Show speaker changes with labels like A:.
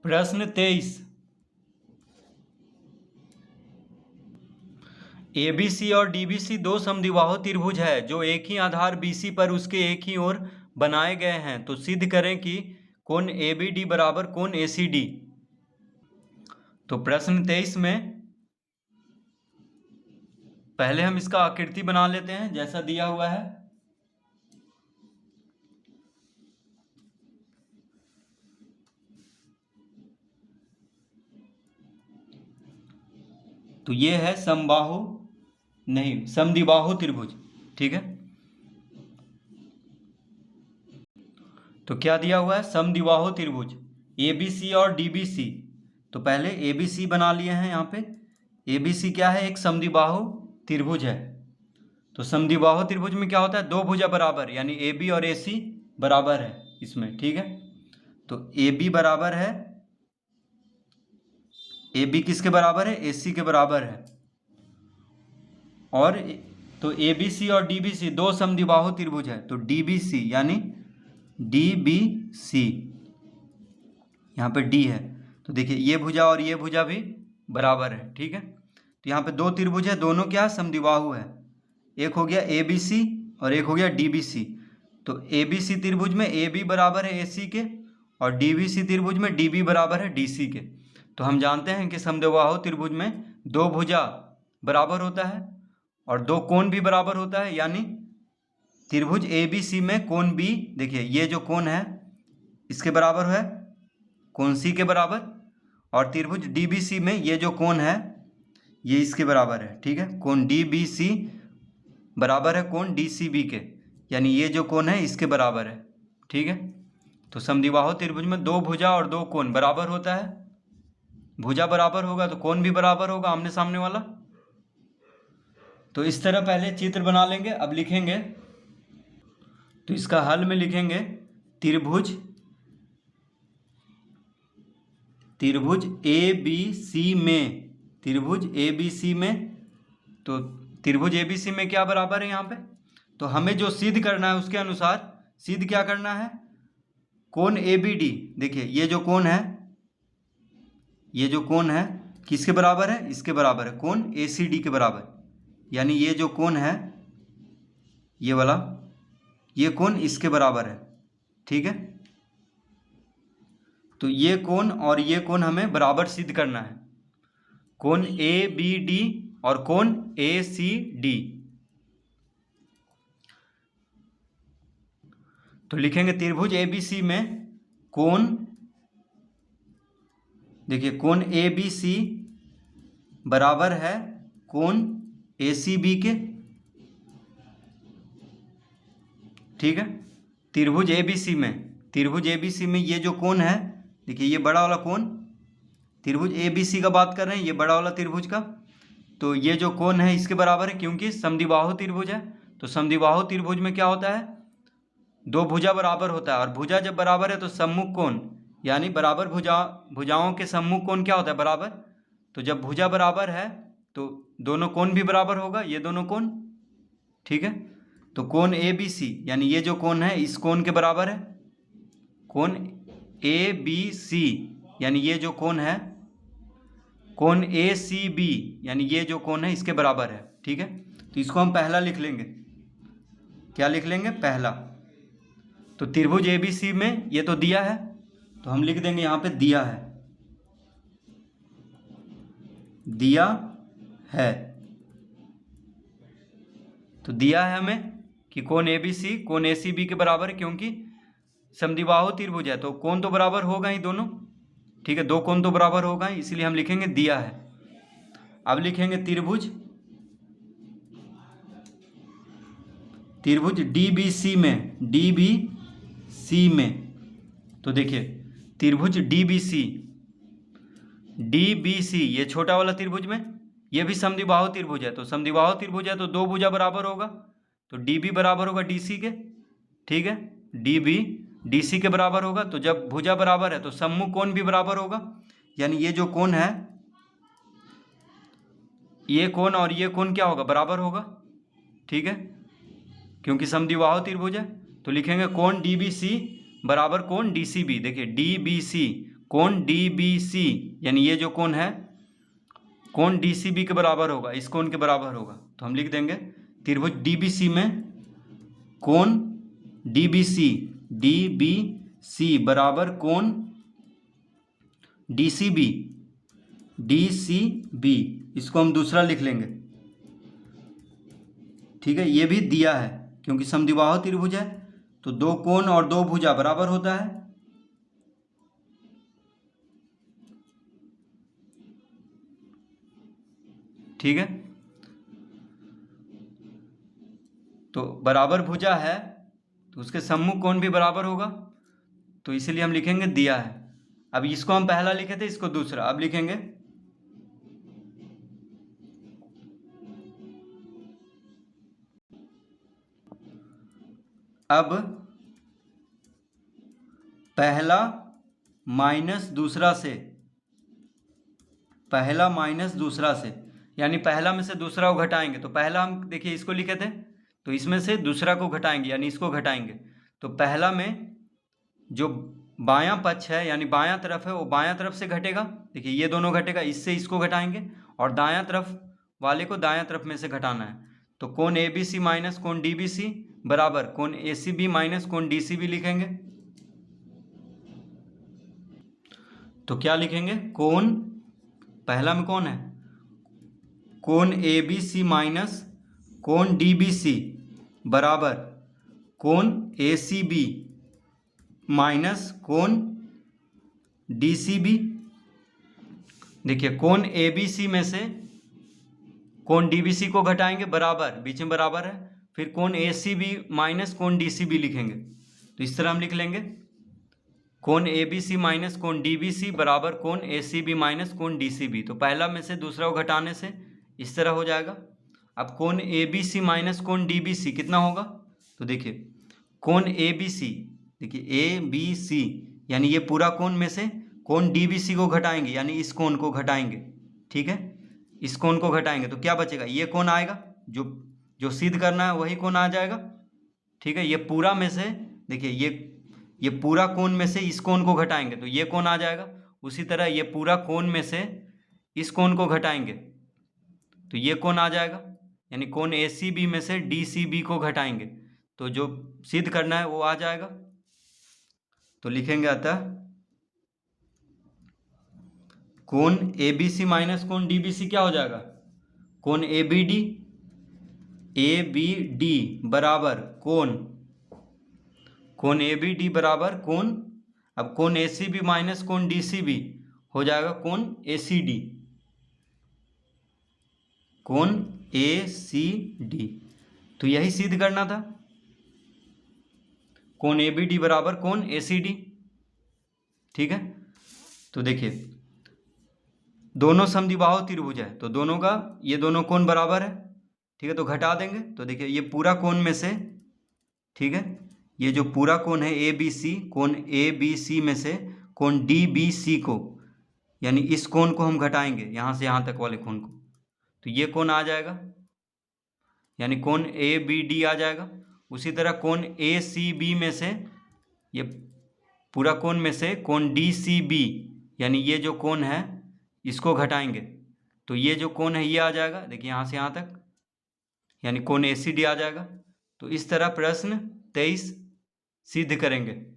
A: प्रश्न 23। एबीसी और डीबीसी दो समद्विबाहु त्रिभुज है जो एक ही आधार बीसी पर उसके एक ही ओर बनाए गए हैं। तो सिद्ध करें कि कोण एबीडी बराबर कोण एसीडी। तो प्रश्न 23 में पहले हम इसका आकृति बना लेते हैं जैसा दिया हुआ है। तो ये है समद्विबाहु त्रिभुज। ठीक है, तो क्या दिया हुआ है? समद्विबाहु त्रिभुज एबीसी और डीबीसी। तो पहले एबीसी बना लिए हैं। यहाँ पे एबीसी क्या है? एक समद्विबाहु त्रिभुज है। तो समद्विबाहु त्रिभुज में क्या होता है? दो भुजा बराबर, यानी AB और AC बराबर है इसमें। ठीक है, तो AB बराबर है, AB किसके बराबर है? AC के बराबर है। और तो ABC और DBC दो समद्विबाहु त्रिभुज है। तो DBC यानी DBC, यहाँ पे D है। तो देखिए ये भुजा और ये भुजा भी बराबर है। ठीक है, तो यहाँ पे दो त्रिभुज है, दोनों क्या समद्विबाहु है। एक हो गया ABC और एक हो गया DBC। तो ABC त्रिभुज में AB बराबर है AC के और DBC त्रिभुज में DB बराबर है DC के। तो हम जानते हैं कि समद्विबाहु त्रिभुज में दो भुजा बराबर होता है और दो कोण भी बराबर होता है। यानी त्रिभुज ABC में कोण B, देखिए ये जो कोण है इसके बराबर है कोण C के बराबर, और त्रिभुज DBC में ये जो कोण है ये इसके बराबर है। ठीक है, कोण DBC बराबर है कोण DCB के, यानी ये जो कोण है इसके बराबर है। ठीक है, तो समद्विबाहु त्रिभुज में दो भुजा और दो कोण बराबर होता है। भुजा बराबर होगा तो कोण भी बराबर होगा, आमने सामने वाला। तो इस तरह पहले चित्र बना लेंगे। अब लिखेंगे, तो इसका हल में लिखेंगे त्रिभुज ABC में, त्रिभुज ABC में। तो त्रिभुज ABC में क्या बराबर है यहाँ पे? तो हमें जो सिद्ध करना है उसके अनुसार सिद्ध क्या करना है? कोण ABD, देखिए ये जो कोण है, ये जो कोण है किसके बराबर है? इसके बराबर है, कोण ACD के बराबर। यानी ये जो कोण है ये वाला, ये कोण इसके बराबर है। ठीक है, तो ये कोण और ये कोण हमें बराबर सिद्ध करना है, कोण ABD और कोण ACD। तो लिखेंगे त्रिभुज ABC में कोण, देखिए कोण ABC बराबर है कोण ACB के। ठीक है, त्रिभुज ABC में ये जो कोण है, देखिए ये बड़ा वाला कोण, त्रिभुज ABC का बात कर रहे हैं, ये बड़ा वाला त्रिभुज का। तो ये जो कोण है इसके बराबर है, क्योंकि समद्विबाहु त्रिभुज है। तो समद्विबाहु त्रिभुज में क्या होता है? दो भुजा बराबर होता है, और भुजा जब बराबर है तो सम्मुख कोण, यानी बराबर भुजाओं के सम्मुख कोण क्या होता है? बराबर। तो जब भुजा बराबर है तो दोनों कोण भी बराबर होगा, ये दोनों कोण। ठीक है, तो कोण ABC यानी ये जो कोण है इस कोण के बराबर है, कोण ABC यानी ये जो कोण है कोण ACB यानी ये जो कोण है इसके बराबर है। ठीक है, तो इसको हम पहला लिख लेंगे। क्या लिख लेंगे? पहला। तो त्रिभुज ABC में ये तो दिया है, तो हम लिख देंगे यहाँ पे दिया है, दिया है। तो दिया है हमें कि कोण ABC कोण ACB के बराबर है, क्योंकि समद्विबाहु त्रिभुज है तो कोण तो बराबर होगा ही दोनों। ठीक है, दो कोण तो बराबर होगा ही, इसलिए हम लिखेंगे दिया है। अब लिखेंगे त्रिभुज DBC में, तो देखिए त्रिभुज DBC ये छोटा वाला त्रिभुज में, ये भी समद्विबाहु त्रिभुज है। तो समद्विबाहु त्रिभुज है तो दो भुजा बराबर होगा, तो DB बराबर होगा DC के। ठीक है, DB DC के बराबर होगा। तो जब भुजा बराबर है तो सम्मुख कोण भी बराबर होगा, यानी ये जो कोण है ये कोण और ये कोण क्या होगा? बराबर होगा। ठीक है, क्योंकि समद्विबाहु त्रिभुज है। तो लिखेंगे कोण DBC बराबर कोण DCB। देखिए DBC कोण DBC यानी ये जो कोण है कोण DCB के बराबर होगा, इस कोण के बराबर होगा। तो हम लिख देंगे त्रिभुज DBC में कोण DBC बराबर कोण DCB, इसको हम दूसरा लिख लेंगे। ठीक है, ये भी दिया है क्योंकि समद्विबाहु त्रिभुज है तो दो कोण और दो भुजा बराबर होता है। ठीक है, तो बराबर भुजा है तो उसके सम्मुख कोण भी बराबर होगा, तो इसीलिए हम लिखेंगे दिया है। अब इसको हम पहला लिखे थे, इसको दूसरा। अब लिखेंगे अब पहला माइनस दूसरा से, पहला माइनस दूसरा से यानी पहला में से दूसरा को घटाएंगे। तो पहला हम देखिए इसको लिखे थे, तो इसमें से दूसरा को घटाएंगे यानी इसको घटाएंगे। तो पहला में जो बायां पक्ष है यानी बायां तरफ है वो बायां तरफ से घटेगा। देखिए ये दोनों घटेगा, इससे इसको घटाएंगे और दायां तरफ वाले को दायां तरफ में से घटाना है। तो कोण ABC माइनस कोण DBC बराबर कोण ACB माइनस कोण DCB लिखेंगे। तो क्या लिखेंगे, कोण पहला में कौन है कोण ABC माइनस कोण DBC बराबर कोण ACB माइनस कोण DCB। देखिए कोण ABC में से कोण DBC को घटाएंगे, बराबर बीच में बराबर है, फिर कोण ACB माइनस कोण DCB लिखेंगे। तो इस तरह हम लिख लेंगे कोण ABC माइनस कोण DBC बराबर कोण ACB माइनस कोण DCB। तो पहला में से दूसरा को घटाने से इस तरह हो जाएगा। अब कोण ABC माइनस कोण DBC कितना होगा, तो देखिए कोण ABC, देखिए ABC यानी ये पूरा कोण में से कोण DBC को घटाएंगे यानी इस कोण को घटाएंगे। ठीक है, इस कोण को घटाएंगे तो क्या बचेगा, ये कोण आएगा, जो सिद्ध करना है वही कोण आ जाएगा। ठीक है, ये पूरा में से देखिए ये पूरा कोण में से इस कोण को घटाएंगे तो ये कोण आ जाएगा। उसी तरह ये पूरा कोण में से इस कोण को घटाएंगे तो ये कोण आ जाएगा, यानी कोण ACB में से DCB को घटाएंगे तो जो सिद्ध करना है वो आ जाएगा। तो लिखेंगे अतः कोण ABC माइनस कोण DBC क्या हो जाएगा, कोण ABD बराबर कोण ABD बराबर कोण, अब कोण ACB माइनस कोण DCB हो जाएगा कोण ACD, कोण ACD। तो यही सिद्ध करना था, कोण ABD बराबर कोण ACD। ठीक है, तो देखिए दोनों समद्विबाहु त्रिभुज है तो दोनों का ये दोनों कोण बराबर है। ठीक है, तो घटा देंगे तो देखिए ये पूरा कोण में से, ठीक है, ये जो पूरा कोण है ABC, कोण ABC में से कोण DBC को यानी इस कोण को हम घटाएंगे यहाँ से यहाँ तक वाले कोण को, तो ये कोण आ जाएगा यानी कोण ABD आ जाएगा। उसी तरह कोण ACB में से ये पूरा कोण में से कोण DCB यानी ये जो कोण है इसको घटाएंगे तो ये जो कोण है ये आ जाएगा, देखिए यहाँ से यहाँ तक, यानी कोण ACD आ जाएगा। तो इस तरह प्रश्न 23 सिद्ध करेंगे।